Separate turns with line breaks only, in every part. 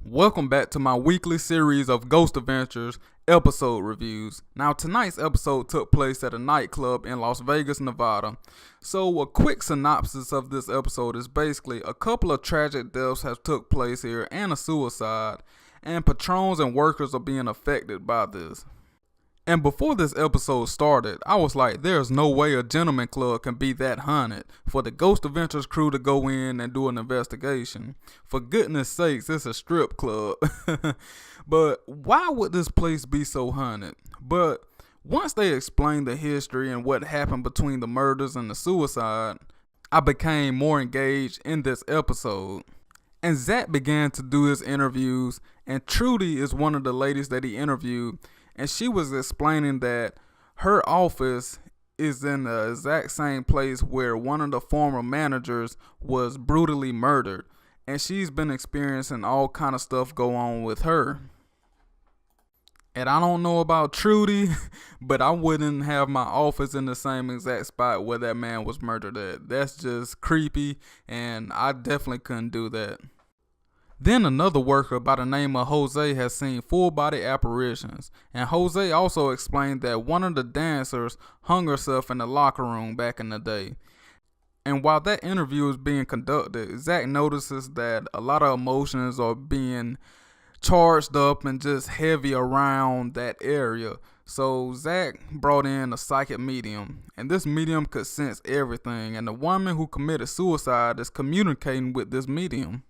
Welcome back to my weekly series of Ghost Adventures episode reviews. Now, tonight's episode took place at a nightclub in Las Vegas, Nevada. So, a quick synopsis of this episode is basically a couple of tragic deaths have took place here and a suicide, and patrons and workers are being affected by this. And before this episode started, I was like, there's no way a gentleman club can be that haunted for the Ghost Adventures crew to go in and do an investigation. For goodness sakes, it's a strip club. But why would this place be so haunted? But once they explained the history and what happened between the murders and the suicide, I became more engaged in this episode. And Zach began to do his interviews, and Trudy is one of the ladies that he interviewed. And she was explaining that her office is in the exact same place where one of the former managers was brutally murdered. And she's been experiencing all kind of stuff go on with her. And I don't know about Trudy, but I wouldn't have my office in the same exact spot where that man was murdered at. That's just creepy, and I definitely couldn't do that. Then another worker by the name of Jose has seen full-body apparitions, and Jose also explained that one of the dancers hung herself in the locker room back in the day. And while that interview is being conducted, Zach notices that a lot of emotions are being charged up and just heavy around that area. So Zach brought in a psychic medium, and this medium could sense everything, and the woman who committed suicide is communicating with this medium.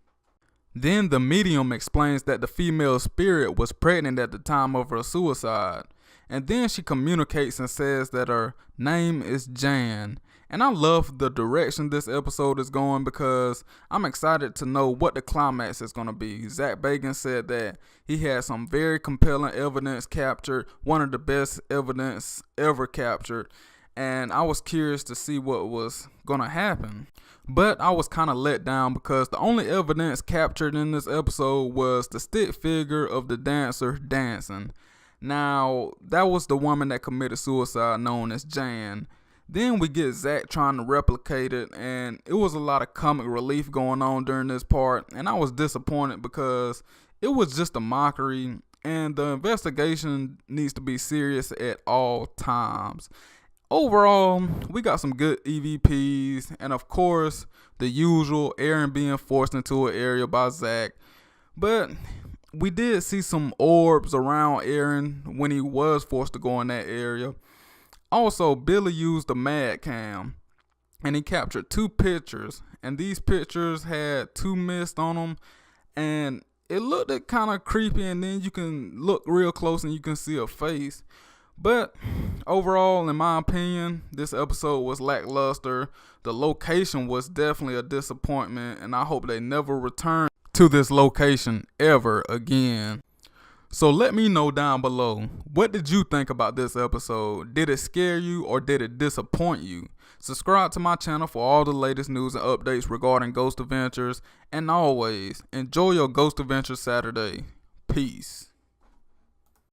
Then the medium explains that the female spirit was pregnant at the time of her suicide. And then she communicates and says that her name is Jan. And I love the direction this episode is going because I'm excited to know what the climax is going to be. Zach Bagans said that he had some very compelling evidence captured, one of the best evidence ever captured. And I was curious to see what was going to happen. But I was kind of let down because the only evidence captured in this episode was the stick figure of the dancer dancing. Now, that was the woman that committed suicide known as Jan. Then we get Zach trying to replicate it, and it was a lot of comic relief going on during this part. And I was disappointed because it was just a mockery, and the investigation needs to be serious at all times. Overall, we got some good EVPs, and of course, the usual Aaron being forced into an area by Zach. But we did see some orbs around Aaron when he was forced to go in that area. Also, Billy used the Mad Cam, and he captured 2 pictures, and these pictures had 2 mist on them, and it looked kind of creepy, and then you can look real close and you can see a face. But overall, in my opinion, this episode was lackluster. The location was definitely a disappointment, and I hope they never return to this location ever again. So let me know down below, what did you think about this episode? Did it scare you or did it disappoint you? Subscribe to my channel for all the latest news and updates regarding Ghost Adventures, and always enjoy your Ghost Adventure Saturday. Peace.